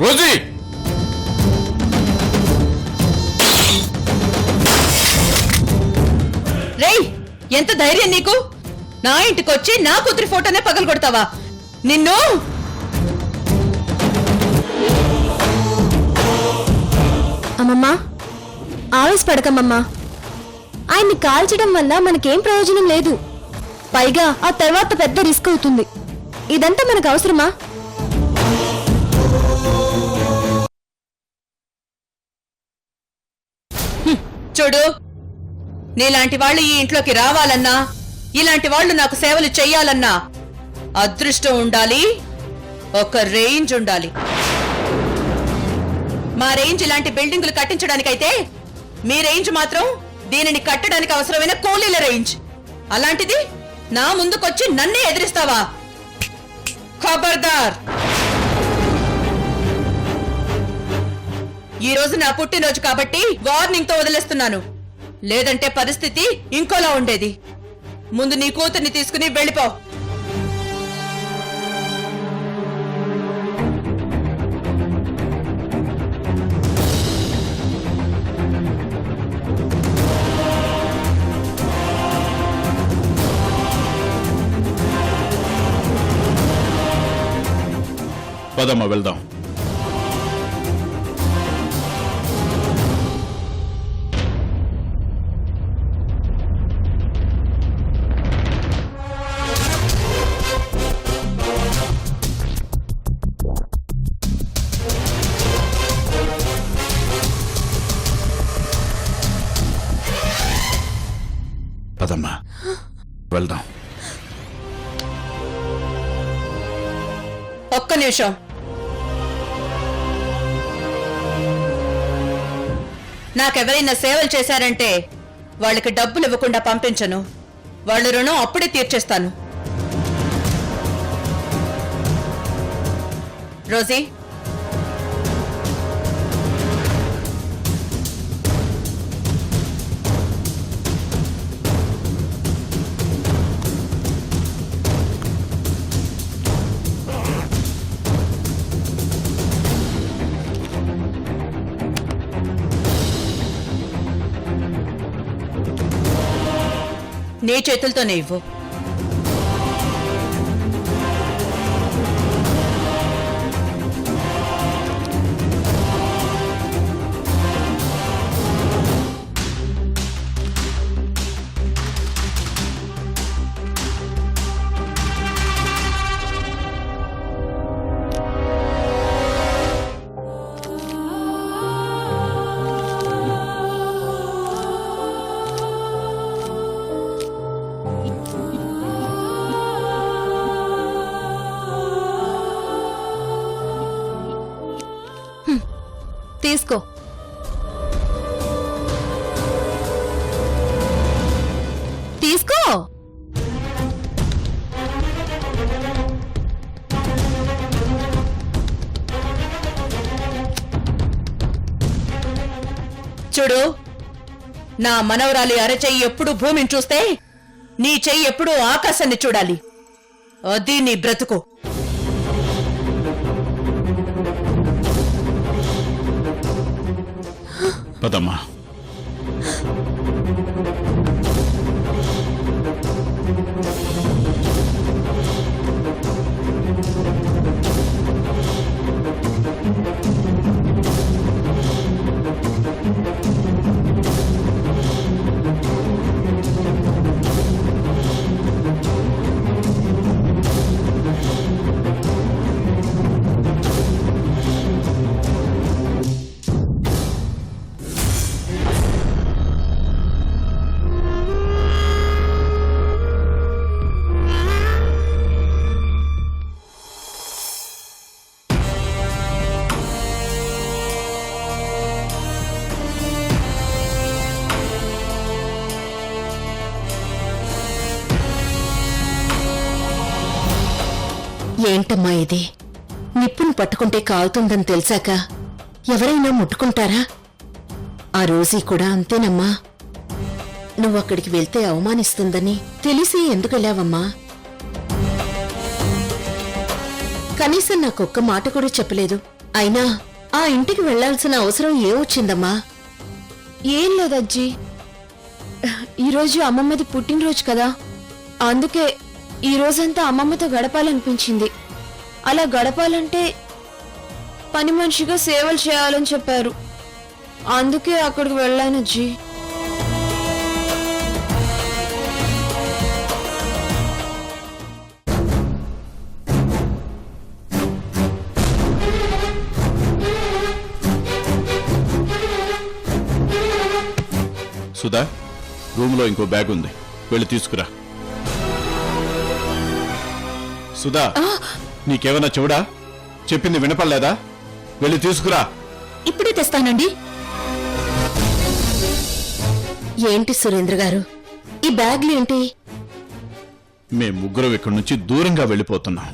Rosie రేయ్, ఎంత ధైర్యం నీకు? నా ఇంటికొచ్చి నా కూతురి ఫోటోనే పగలు కొడతావా? నిన్ను అమ్మమ్మా, ఆవేశపడకమ్మమ్మా. ఆయన్ని కాల్చడం వల్ల మనకేం ప్రయోజనం లేదు. పైగా ఆ తర్వాత పెద్ద రిస్క్ అవుతుంది. ఇదంతా మనకు అవసరమా? చూడు, నీలాంటి వాళ్ళు ఈ ఇంట్లోకి రావాలన్నా, ఇలాంటి వాళ్ళు నాకు సేవలు చెయ్యాలన్నా అదృష్టం ఉండాలి, ఒక రేంజ్ ఉండాలి. మా రేంజ్ ఇలాంటి బిల్డింగులు కట్టించడానికైతే, మీ రేంజ్ మాత్రం దీనిని కట్టడానికి అవసరమైన కూలీల రేంజ్. అలాంటిది నా ముందుకొచ్చి నన్నే ఎదిరిస్తావా? ఖబర్దార్! ఈ రోజు నా పుట్టినరోజు కాబట్టి వార్నింగ్ తో వదిలేస్తున్నాను. లేదంటే పరిస్థితి ఇంకోలా ఉండేది. ముందు నీ కూతుర్ని తీసుకుని వెళ్ళిపో. పదమ్మా వెళ్దాం. పదమ్మా వెళ్దాం. ఒక్క నిమిషం. నాకెవరైనా సేవలు చేశారంటే వాళ్ళకి డబ్బులు ఇవ్వకుండా పంపించను. వాళ్ళ రుణం అప్పుడే తీర్చేస్తాను. రోజీ, నీ చేతులతోనే ఇవ్వు. తీసుకో. తీసుకో. చూడు, నా మనవరాలి అరచెయ్యి ఎప్పుడు భూమిని చూస్తే నీ చెయ్యి ఎప్పుడు ఆకాశాన్ని చూడాలి. అది నీ బ్రతుకు. పదమ్మా. ఏంటమ్మా ఇది? నిప్పును పట్టుకుంటే కాలుతుందని తెలిసాక ఎవరైనా ముట్టుకుంటారా? ఆ రోజీ కూడా అంతేనమ్మా. నువ్వక్కడికి వెళ్తే అవమానిస్తుందని తెలిసి ఎందుకెళ్ళావమ్మా? కనీసం నాకొక్క మాట కూడా చెప్పలేదు. అయినా ఆ ఇంటికి వెళ్లాల్సిన అవసరం ఏమొచ్చిందమ్మా? ఏం లేదజ్జి, ఈరోజు అమ్మమ్మది పుట్టినరోజు కదా, అందుకే ఈ రోజంతా అమ్మమ్మతో గడపాలనిపించింది. అలా గడపాలంటే పని మనిషిగా సేవలు చేయాలని చెప్పారు, అందుకే అక్కడికి వెళ్ళాను అజ్జి. సుధా, రూమ్ లో ఇంకో బ్యాగ్ ఉంది, వెళ్ళి తీసుకురా. సుధా, నీకేమన్నా చెవుడా? చెప్పింది వినపడలేదా? వెళ్ళి తీసుకురా. ఇప్పుడే తెస్తానండి. ఏంటి సురేంద్ర గారు, ఈ బ్యాగ్లు ఏంటి? మేం ముగ్గురం ఇక్కడి నుంచి దూరంగా వెళ్ళిపోతున్నాం.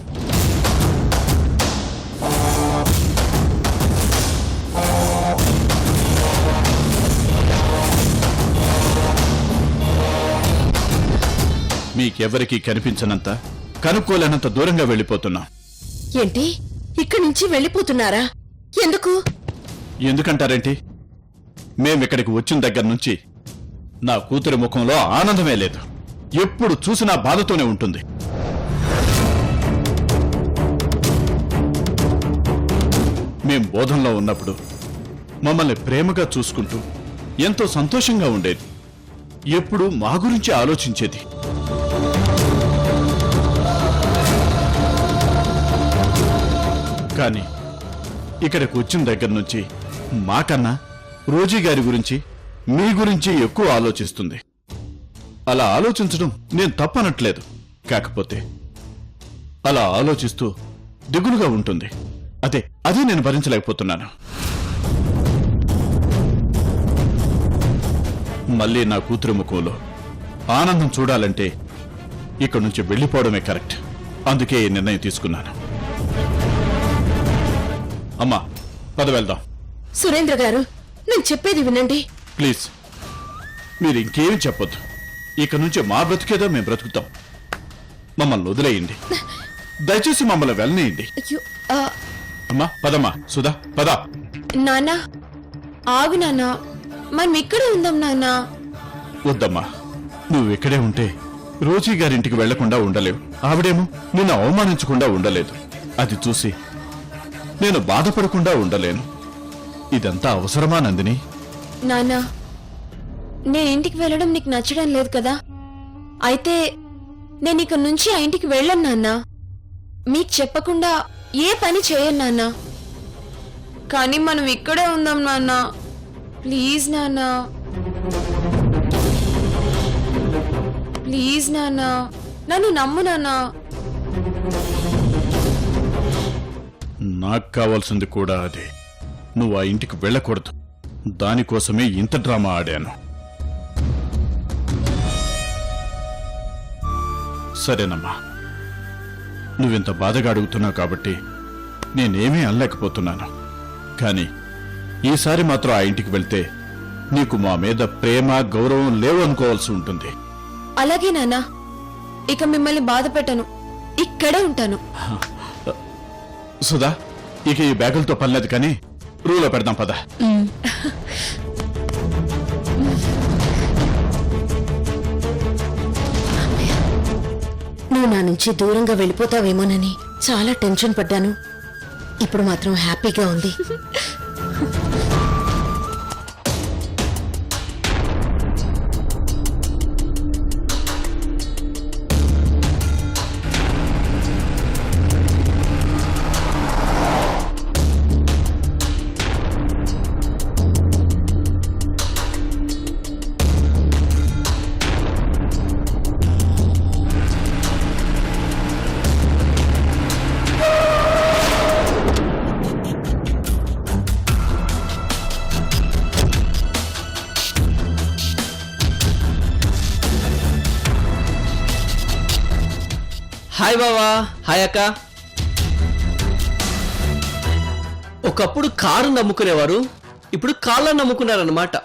మీకెవరికీ కనిపించనంత, కనుక్కోలేనంత దూరంగా వెళ్ళిపోతున్నాం. ఏంటి, ఇక్కడి నుంచి వెళ్ళిపోతున్నారా? ఎందుకు? ఎందుకంటారేంటి? మేమిక్కడికి వచ్చిన దగ్గర నుంచి నా కూతురి ముఖంలో ఆనందమే లేదు. ఎప్పుడు చూసినా బాధతోనే ఉంటుంది. మేం బోధంలో ఉన్నప్పుడు మమ్మల్ని ప్రేమగా చూసుకుంటూ ఎంతో సంతోషంగా ఉండేది. ఎప్పుడు మా గురించి ఆలోచించేది. కానీ ఇక్కడికి వచ్చిన దగ్గర నుంచి మాకన్నా రోజీ గారి గురించి, మీ గురించి ఎక్కువ ఆలోచిస్తుంది. అలా ఆలోచించడం నేను తప్పనట్లేదు, కాకపోతే అలా ఆలోచిస్తూ దిగులుగా ఉంటుంది. అదే నేను భరించలేకపోతున్నాను. మళ్ళీ నా కూతురు ముఖంలో ఆనందం చూడాలంటే ఇక్కడి నుంచి వెళ్ళిపోవడమే కరెక్ట్. అందుకే ఈ నిర్ణయం తీసుకున్నాను. అమ్మా, పద వెళ్దాం. సురేంద్ర గారు, నేను చెప్పేది వినండి. ప్లీజ్, మీరు ఇంకేమీ చెప్పొద్దు. ఇక నుంచి మా బ్రతికేదో మేము బ్రతుకుతాం. మమ్మల్ని వదిలేయండి, దయచేసి మమ్మల్ని వెళ్ళనీయండి. అయ్యో, అమ్మా పదమ్మా. సుధా, పద. నాన్నా ఆగు నాన్నా, మనం ఇక్కడే ఉందాం నాన్నా. వద్దమ్మా, నువ్వు ఇక్కడే ఉంటే రోజీ గారింటికి వెళ్లకుండా ఉండలేవు. ఆవిడేమో నిన్ను అవమానించకుండా ఉండలేదు. అది చూసి నేను బాధపడకుండా ఉండలేను. ఇదంతా అవసరమా నందిని? నాన్నా, నేను ఇంటికి వెళ్ళడం నీకు నచ్చడం లేదు కదా, అయితే నేను ఇక నుంచి ఆ ఇంటికి వెళ్ళను నాన్నా. మీకు చెప్పకుండా ఏ పని చేయను నాన్నా. కానీ మనం ఇక్కడే ఉందాం నాన్నా. ప్లీజ్ నాన్నా, ప్లీజ్ నాన్నా, నన్ను నమ్ము నాన్నా. నాకు కావాల్సింది కూడా అదే. నువ్వు ఆ ఇంటికి వెళ్ళకూడదు. దానికోసమే ఇంత డ్రామా ఆడాను. సరేనమ్మా, నువ్వింత బాధగా అడుగుతున్నావు కాబట్టి నేనేమీ అనలేకపోతున్నాను. కానీ ఈసారి మాత్రం ఆ ఇంటికి వెళ్తే నీకు మా మీద ప్రేమ, గౌరవం లేవు అనుకోవాల్సి ఉంటుంది. అలాగే నాన్నా, ఇక మిమ్మల్ని బాధ పెట్టను, ఇక్కడే ఉంటాను. సుధా, ఇక ఈ బ్యాగులతో పనిలేదు కానీ రూలో పెడదాం పద. నువ్వు నా నుంచి దూరంగా వెళ్ళిపోతావేమోనని చాలా టెన్షన్ పడ్డాను. ఇప్పుడు మాత్రం హ్యాపీగా ఉంది. హాయ్ బావా. హాయ్ అక్క. ఒకప్పుడు కారు నమ్ముకునేవారు, ఇప్పుడు కాళ్ళ నమ్ముకున్నారన్నమాట.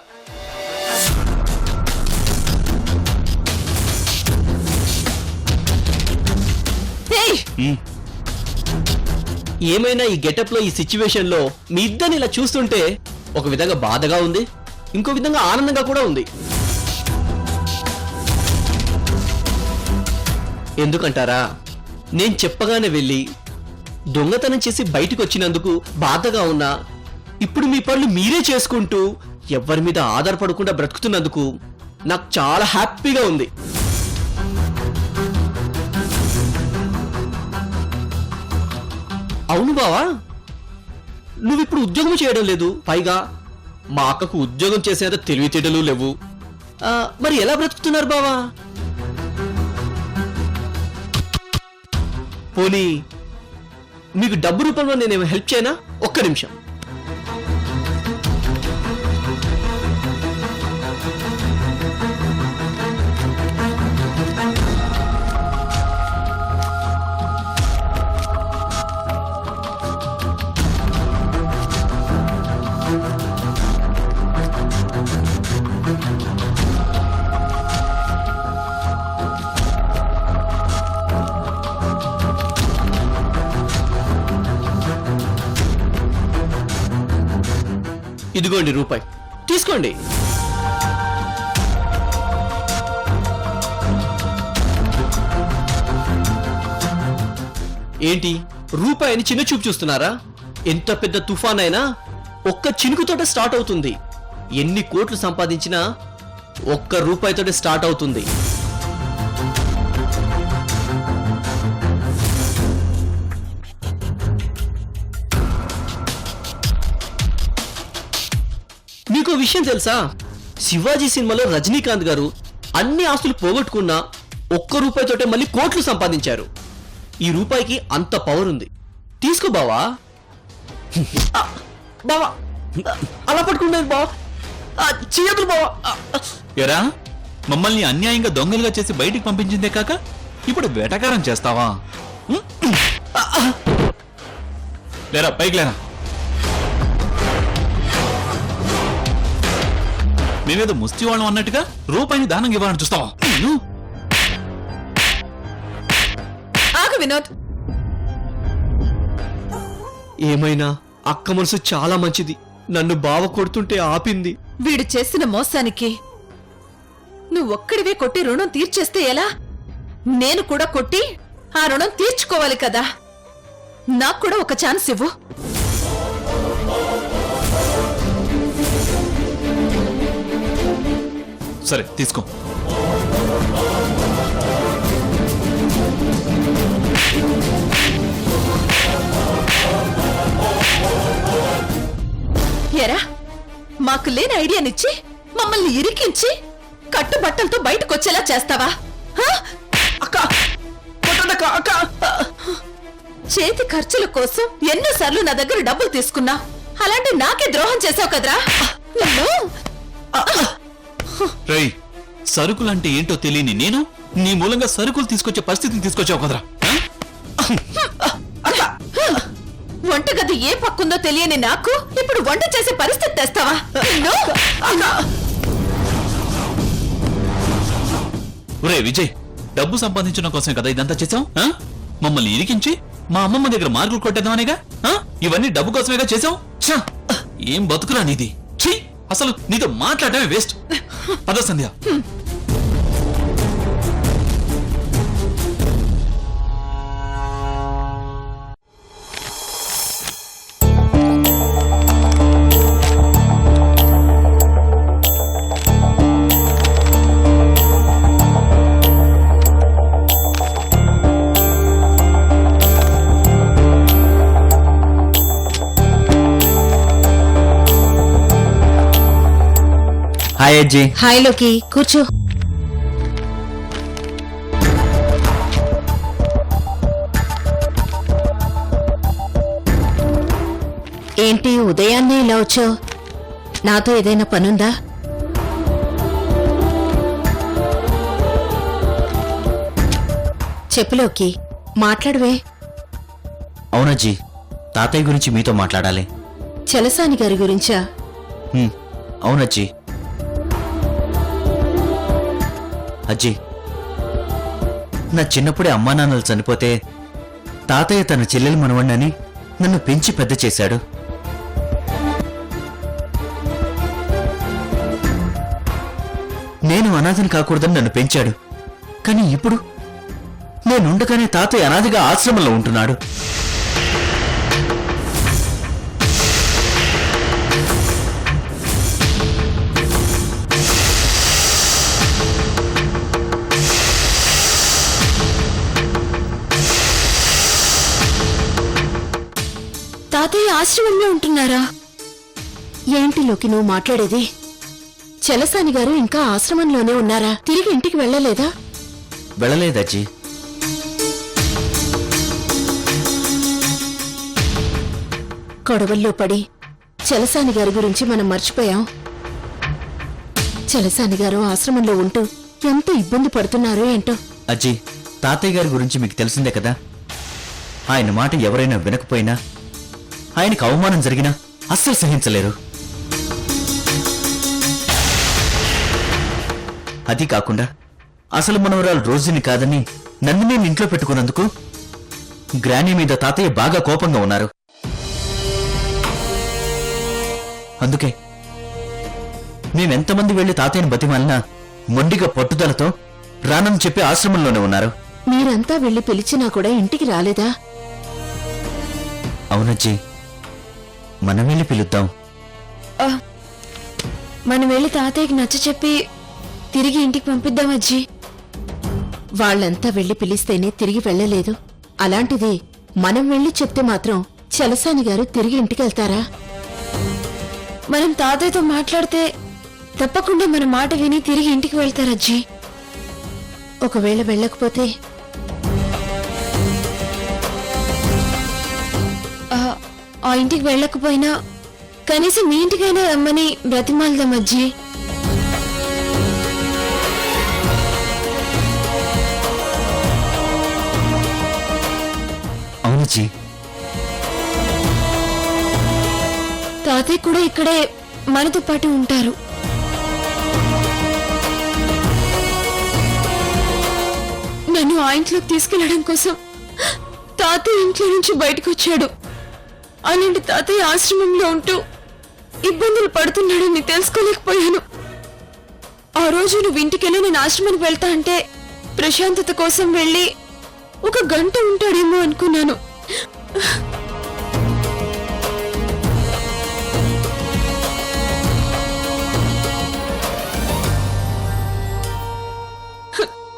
ఏమైనా ఈ గెటప్ లో ఈ సిచ్యువేషన్ లో మీ ఇద్దరిని ఇలా చూస్తుంటే ఒక విధంగా బాధగా ఉంది, ఇంకో విధంగా ఆనందంగా కూడా ఉంది. ఎందుకంటారా, నేను చెప్పగానే వెళ్ళి దొంగతనం చేసి బయటకు వచ్చినందుకు బాధగా ఉన్నా ఇప్పుడు మీ పనులు మీరే చేసుకుంటూ ఎవ్వరి మీద ఆధారపడకుండా బ్రతుకుతున్నందుకు నాకు చాలా హ్యాపీగా ఉంది. అవును బావా, నువ్విప్పుడు ఉద్యోగం చేయడం లేదు, పైగా మా అక్కకు ఉద్యోగం చేసేంత తెలివితేటలు లేవు. మరి ఎలా బ్రతుకుతున్నారు బావా? పోనీ మీకు డబ్బు రూపంలో నేనేమో హెల్ప్ చేయనా? ఒక్క నిమిషం. ఇదిగోండి రూపాయి, తీసుకోండి. ఏంటి రూపాయిని చిన్న చూపు చూస్తున్నారా? ఎంత పెద్ద తుఫాన్ అయినా ఒక్క చినుకుతోటే స్టార్ట్ అవుతుంది. ఎన్ని కోట్లు సంపాదించినా ఒక్క రూపాయితోటే స్టార్ట్ అవుతుంది. మీకు విషయం తెలుసా, శివాజీ సినిమాలో రజనీకాంత్ గారు అన్ని ఆస్తులు పోగొట్టుకున్నా ఒక్క రూపాయితోటే మళ్ళీ కోట్లు సంపాదించారు. ఈ రూపాయికి అంత పవర్ ఉంది. తీసుకో బావా. బావా అలా పట్టుకున్నాను బావా, చేయదులు బావా. ఎరా, మమ్మల్ని అన్యాయంగా దొంగలుగా చేసి బయటికి పంపించిందే కాక ఇప్పుడు వేటకారం చేస్తావా? లేరా, పైకి లేరా. మేమేదో ముష్టి వాళ్ళం అన్నట్టుగా రూపాయిని దానం ఇవ్వాలని చూస్తావా? ఆగు వినోద్. ఏమైనా అక్క మనసు చాలా మంచిది. నన్ను బావ కొడుతుంటే ఆపింది. వీడు చేసిన మోసానికి నువ్వొక్కడివే కొట్టి రుణం తీర్చేస్తే ఎలా? నేను కూడా కొట్టి ఆ రుణం తీర్చుకోవాలి కదా. నాకు కూడా ఒక ఛాన్స్ ఇవ్వు. సరే, తీసుకో. ఎరా, మాకు లేని ఐడియానిచ్చి మమ్మల్ని ఇరికించి కట్టుబట్టలతో బయటకొచ్చేలా చేస్తావా? చేతి ఖర్చుల కోసం ఎన్నోసార్లు నా దగ్గర డబ్బులు తీసుకున్నా, అలాంటి నాకే ద్రోహం చేసావు కదరా. రేయ్, సరుకులంటే ఏంటో తెలియని నేను నీ మూలంగా సరుకులు తీసుకొచ్చే పరిస్థితిని తీసుకొచ్చావు కదరా. వంటగది ఏ పక్కుందో తెలియని నాకు ఇప్పుడు వంట చేసే పరిస్థితి తెస్తావా? ఒరే విజయ్, డబ్బు సంపాదించడం కోసమే కదా ఇదంతా చేసాం? మమ్మల్ని ఇరికించి మా అమ్మమ్మ దగ్గర మార్కులు కొట్టేద్దామనేగా? ఇవన్నీ డబ్బు కోసమేగా చేసాం? ఏం బతుకురా నీది. ఛీ, అసలు నీతో మాట్లాడటమే వేస్ట్. పద సంధ్య. హాయ్ అజ్జి. హాయ్ లోకి, కూర్చో. ఏంటి ఉదయాన్నే ఇలా వచ్చావు? నాతో ఏదైనా పనుందా? చెప్పులోకి మాట్లాడవే. అవునజ్జి, తాతయ్య గురించి మీతో మాట్లాడాలి. చలసాని గారి గురించా? అవునజ్జి. అజ్జి, నా చిన్నప్పుడే అమ్మా నాన్నలు చనిపోతే తాతయ్య తన చెల్లెలు మనవణ్ణని నన్ను పెంచి పెద్ద చేశాడు. నేను అనాథని కాకూడదని నన్ను పెంచాడు. కానీ ఇప్పుడు నేనుండగానే తాతయ్య అనాథగా ఆశ్రమంలో ఉంటున్నాడు. తాతయ్య ఆశ్రమంలో ఉంటున్నారా? ఏంటి లోకి నువ్వు మాట్లాడేది? చలసాని గారు ఇంకా ఆశ్రమంలోనే ఉన్నారా? తిరిగి ఇంటికి వెళ్ళలేదా? వెళ్ళలేదు అజ్జి. గొడవల్లో పడి చలసాని గారి గురించి మనం మర్చిపోయాం. చలసాని గారు ఆశ్రమంలో ఉంటూ ఎంత ఇబ్బంది పడుతున్నారో ఏంటో. అజ్జి, తాతయ్య గారి గురించి మీకు తెలిసిందే కదా. ఆయన మాట ఎవరైనా వినకపోయినా, ఆయనకు అవమానం జరిగినా అస్సలు సహించలేరు. అది కాకుండా అసలు మనవరాలు రోజుని కాదని నన్ను నేను ఇంట్లో పెట్టుకున్నందుకు గ్రానీ మీద తాతయ్య బాగా కోపంగా ఉన్నారు. అందుకే మేమెంతమంది వెళ్లి తాతయ్యని బతిమాలినా మొండిగా పట్టుదలతో రానని చెప్పి ఆశ్రమంలోనే ఉన్నారు. మీరంతా వెళ్లి పిలిచినా కూడా ఇంటికి రాలేదా? అవునజ్జి, మనం వెళ్ళి పిలుద్దాం. మనం వెళ్ళి తాతయ్యకి నచ్చ చెప్పి తిరిగి ఇంటికి పంపిద్దాం అజ్జి. వాళ్ళంతా వెళ్లి పిలిస్తేనే తిరిగి వెళ్ళలేదు. అలాంటిది మనం వెళ్లి చెప్తే మాత్రం చలసాని గారు తిరిగి ఇంటికెళ్తారా? మనం తాతయ్యతో మాట్లాడితే తప్పకుండా మన మాట విని తిరిగి ఇంటికి వెళ్తారు అజ్జి. ఒకవేళ వెళ్ళకపోతే ఆ ఇంటికి వెళ్ళకపోయినా కనీసం మీ ఇంటికైనా రమ్మని బ్రతిమాలదాం అజ్జి. అవునజ్జి, తాతయ్య కూడా ఇక్కడే మనతో పాటు ఉంటారు. నన్ను ఆ ఇంట్లోకి తీసుకెళ్లడం కోసం తాతయ్య ఇంట్లో నుంచి బయటకు వచ్చాడు. అలాంటి తాతయ్య ఆశ్రమంలో ఉంటూ ఇబ్బందులు పడుతున్నాడని తెలుసుకోలేకపోయాను. ఆ రోజు నువ్వు ఇంటికెళ్ళి నేను ఆశ్రమానికి వెళ్తా అంటే ప్రశాంతత కోసం వెళ్ళి 1 గంట ఉంటాడేమో అనుకున్నాను.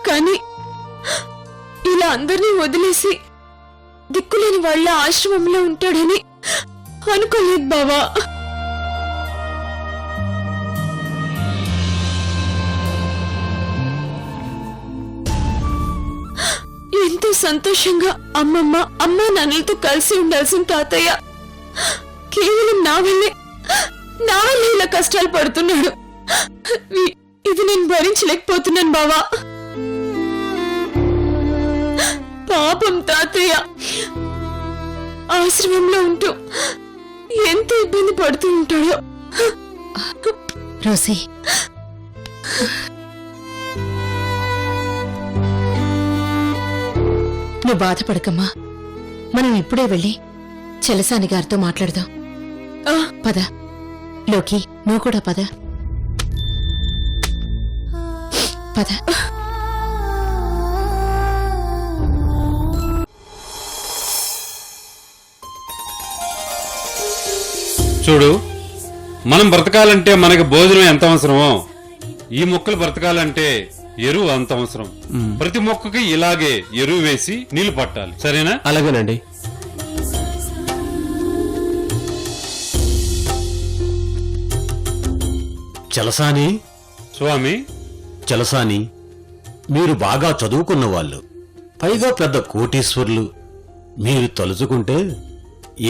కానీ ఇలా అందరినీ వదిలేసి దిక్కులేని వాళ్ళ ఆశ్రమంలో ఉంటాడని అనుకోలేదు బావా. ఎంతో సంతోషంగా అమ్మా నాన్నలతో కలిసి ఉండాల్సిన తాతయ్య కేవలం నా వల్లే ఇలా కష్టాలు పడుతున్నాడు. ఇది నేను భరించలేకపోతున్నాను బావా. పాపం తాతయ్య ఆశ్రమంలో ఉంటూ ఎంత ఇబ్బంది పడుతూ ఉంటాడో. రోసి, నువ్వు బాధపడకమ్మా. మనం ఇప్పుడే వెళ్ళి చలసాని గారితో మాట్లాడదాం. పద లోకి, నువ్వు కూడా పద. పద. చూడు, మనం బ్రతకాలంటే మనకి భోజనం ఎంత అవసరమో ఈ మొక్కలు బ్రతకాలంటే ఎరువు అంత అవసరం. ప్రతి మొక్కకి ఇలాగే ఎరువు వేసి నీళ్లు పట్టాలి, సరేనా? అలాగేనండి. చలసాని, స్వామి, చలసాని, మీరు బాగా చదువుకున్న వాళ్ళు, పైగా పెద్ద కోటీశ్వరులు. మీరు తలుచుకుంటే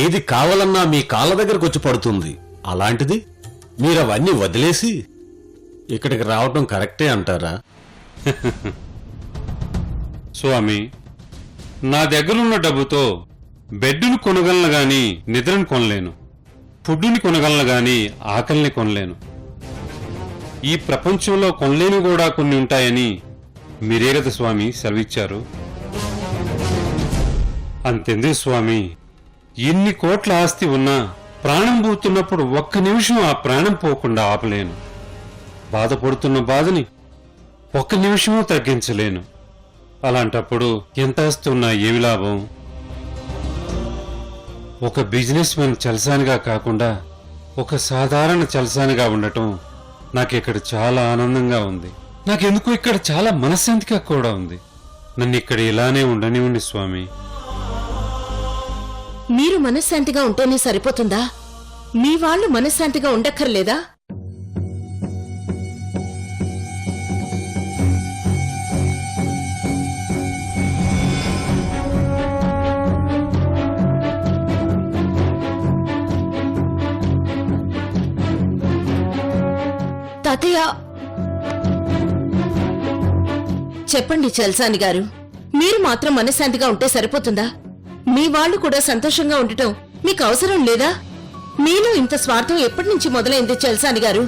ఏది కావాలన్నా మీ కాళ్ళ దగ్గరకు వచ్చి పడుతుంది. అలాంటిది మీరవన్నీ వదిలేసి ఇక్కడికి రావటం కరెక్టే అంటారా? స్వామి, నా దగ్గరున్న డబ్బుతో బెడ్డును కొనగలను గాని నిద్రను కొనలేను, ఫుడ్డుని కొనగలను గాని ఆకలిని కొనలేను. ఈ ప్రపంచంలో కొనలేని కూడా కొన్ని ఉంటాయని మీరే కదా స్వామి సెలవిచ్చారు. అంతెందుకు స్వామి, ఎన్ని కోట్ల ఆస్తి ఉన్నా ప్రాణం పోతున్నప్పుడు ఒక్క నిమిషం ఆ ప్రాణం పోకుండా ఆపలేను. బాధపడుతున్న బాధని ఒక్క నిమిషమూ తగ్గించలేను. అలాంటప్పుడు ఎంత ఆస్తి ఉన్నా ఏమి లాభం? ఒక బిజినెస్ మ్యాన్ చలసానిగా కాకుండా ఒక సాధారణ చలసానిగా ఉండటం నాకిక్కడ చాలా ఆనందంగా ఉంది. నాకెందుకు ఇక్కడ చాలా మనశ్శాంతిగా కూడా ఉంది. నన్ను ఇక్కడ ఇలానే ఉండనివ్వండి స్వామి. మీరు మనశ్శాంతిగా ఉంటేనే సరిపోతుందా? మీ వాళ్ళు మనశ్శాంతిగా ఉండక్కర్లేదా? తాతయ్య, చెప్పండి చల్సాని గారు, మీరు మాత్రం మనశ్శాంతిగా ఉంటే సరిపోతుందా? మీ వాళ్ళు కూడా సంతోషంగా ఉండటం మీకు అవసరం లేదా? మీలో ఇంత స్వార్థం ఎప్పటి నుంచి మొదలైంది చల్సాని గారు?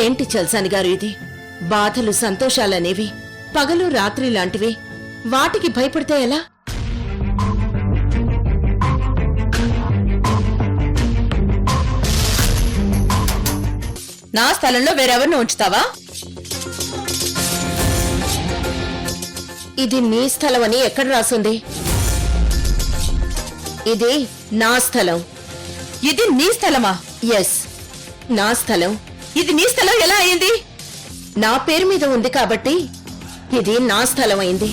ఏంటి చల్సాని గారు ఇది? బాధలు సంతోషాలనేవి పగలు రాత్రి లాంటివి. వాటికి భయపడితే ఎలా? నా స్థలంలో వేరెవరిని ఉంచుతావా? ఇది నీ స్థలం అని ఎక్కడ రాసుంది? ఇది నా స్థలం. ఇది నీ స్థలమా? ఎస్, నా స్థలం. ఇది నీ స్థలం ఎలా అయింది? నా పేరు మీద ఉంది కాబట్టి ఇది నా స్థలం అయింది.